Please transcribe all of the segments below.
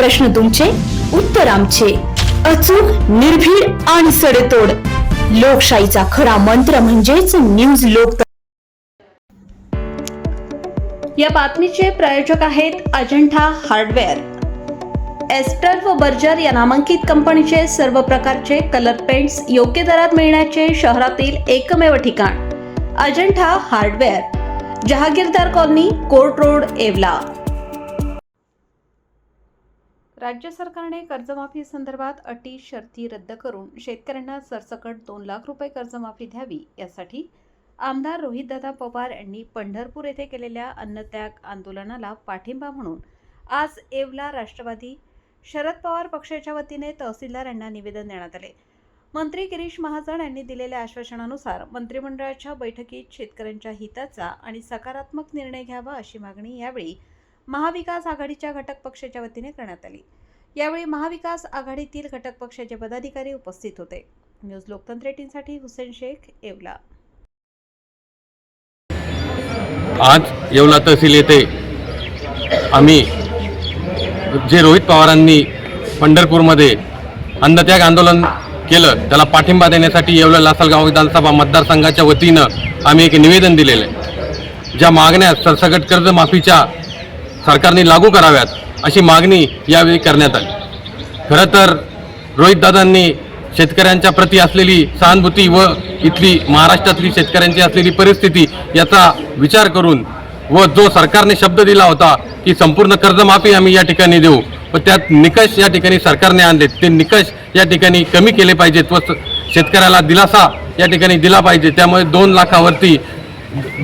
प्रश्न तुमचे, उत्तर आमचे. अचूक, निर्भीड आणि सडेतोड. लोकशाहीचा खरा मंत्र म्हणजेच न्यूज लोक. या बातमीचे प्रायोजक आहेत अजंठा हार्डवेअर. एस्टर व बर्जर या नामांकित कंपनीचे सर्व प्रकारचे कलर पेंट्स योग्य दरात मिळण्याचे शहरातील एकमेव ठिकाण Ajanta hardware, Jahagirdar colony, court road, Yeola. राज्य सरकारने कर्जमाफी संदर्भात अटी शर्ती रद्द करून शेतकऱ्यांना सरसकट 2 लाख रुपये कर्जमाफी द्यावी, यासाठी आमदार रोहितदादा पवार यांनी पंढरपूर येथे केलेल्या अन्नत्याग आंदोलनाला पाठिंबा म्हणून आज येवला राष्ट्रवादी शरद पवार पक्षाच्या वतीने तहसीलदार यांना निवेदन देण्यात आले. मंत्री गिरीश महाजन यांनी दिलेल्या आश्वासनानुसार मंत्रिमंडळाच्या बैठकीत शेतकऱ्यांच्या हिताचा आणि सकारात्मक निर्णय घ्यावा अशी मागणी यावेळी महाविकास आघाडीच्या घटक पक्षाच्या वतीने करण्यात आली. यावेळी महाविकास आघाडीतील घटक पक्षाचे पदाधिकारी उपस्थित होते. न्यूज लोकतंत्र 18 साठी हुसेन शेख, येवला. आज येवला तहसील येथे आम्ही जे रोहित पवारांनी पंढरपूरमध्ये अन्नत्याग आंदोलन केलं त्याला पाठिंबा देण्यासाठी येवला लासलगाव विधानसभा मतदारसंघाच्या वतीनं आम्ही एक निवेदन दिलेलं आहे. ज्या मागण्या सरसकट कर्जमाफीच्या सरकारने लागू कराव्यात अशी मागणी यावेळी करण्यात आली. खरं तर रोहितदादांनी शेतकऱ्यांच्या प्रती असलेली सहानुभूती व इथली महाराष्ट्रातली शेतकऱ्यांची असलेली परिस्थिती याचा विचार करून व जो सरकारने शब्द दिला होता की संपूर्ण कर्जमाफी आम्ही या ठिकाणी देऊ व त्यात निकष या ठिकाणी सरकारने आणले, ते निकष या ठिकाणी कमी केले पाहिजेत व शेतकऱ्याला दिलासा या ठिकाणी दिला पाहिजे. त्यामुळे 2 लाखावरती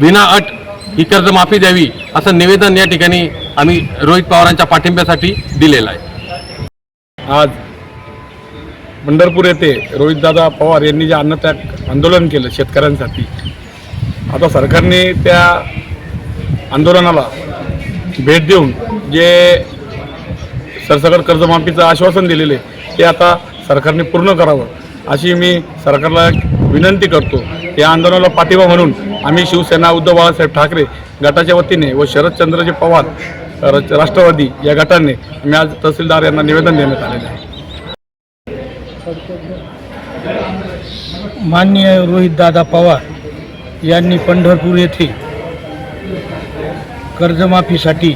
बिना अट ही कर्जमाफी द्यावी असं निवेदन या ठिकाणी आम्ही रोहित पवारांच्या पाठिंब्यासाठी दिलेलं आहे. आज पंढरपूर येथे रोहितदादा पवार यांनी जे अन्नत्याग आंदोलन केलं शेतकऱ्यांसाठी, आता सरकारने त्या आंदोलनाला भेट देऊन जे सरसकट कर्जमाफीचं आश्वासन दिलेले ते आता सरकारने पूर्ण करावं अशी मी सरकारला विनंती करतो. या आंदोलनाला पाठिंबा म्हणून आम्ही शिवसेना, उद्धव बाळासाहेब ठाकरे गटाच्या वतीने व शरदचंद्रजी पवार राष्ट्रवादी या गटाने मी आज तहसीलदार यांना निवेदन देण्यात आलेले आहे. माननीय रोहितदादा पवार यांनी पंढरपूर येथे कर्जमाफीसाठी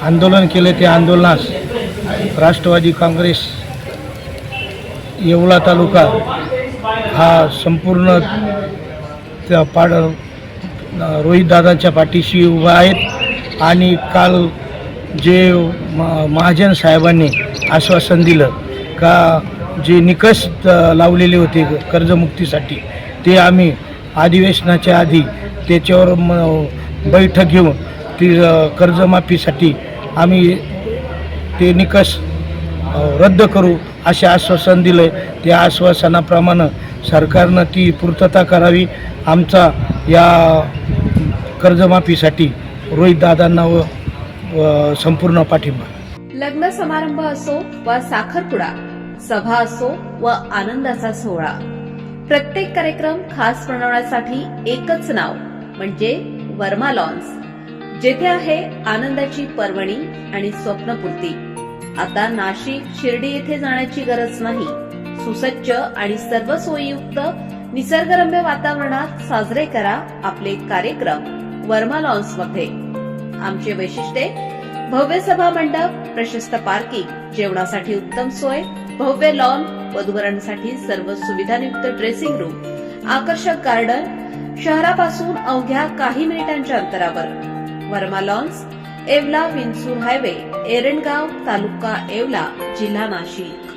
आंदोलन केले. त्या आंदोलनास राष्ट्रवादी काँग्रेस येवला तालुका हा संपूर्ण त्या रोहितदादाच्या पाठीशी उभा आहेत. आणि काल जे महाजन साहेबांनी आश्वासन दिलं का जे निकष लावलेले होते कर्जमुक्तीसाठी, ते आम्ही अधिवेशनाच्या आधी त्याच्यावर बैठक घेऊन ती कर्जमाफीसाठी आम्ही ते निकष रद्द करू असे आश्वासन दिले. त्या आश्वासनाप्रमाणे सरकारनं ती पूर्तता करावी. आमचा या कर्जमाफीसाठी रोहितदादांना व संपूर्ण पाठिंबा. लग्न समारंभ असो वा साखरपुडा, सभा असो व आनंदाचा सोहळा, प्रत्येक कार्यक्रम खास बनवण्यासाठी एकच नाव म्हणजे वर्मा लॉन्स, जेथे आहे आनंदाची पर्वणी आणि स्वप्नपूर्ती. आता नाशिक, शिर्डी येथे जाण्याची गरज नाही. सुसज्ज आणि सर्व सोयीयुक्त निसर्गरम्य वातावरणात साजरे करा आपले कार्यक्रम वर्मा लॉन्स मध्ये. आमचे वैशिष्ट्ये: भव्य सभा मंडप, प्रशस्त पार्किंग, जेवणासाठी उत्तम सोय, भव्य लॉन, वधूवरांसाठी सर्व सुविधायुक्त ड्रेसिंग रूम, आकर्षक गार्डन, शहरापासून अवघ्या काही मिनिटांच्या अंतरावर. वर्मा लॉन्स, येवला विंचूर हायवे, एरंडगाव, तालुका येवला, जिल्हा नाशिक.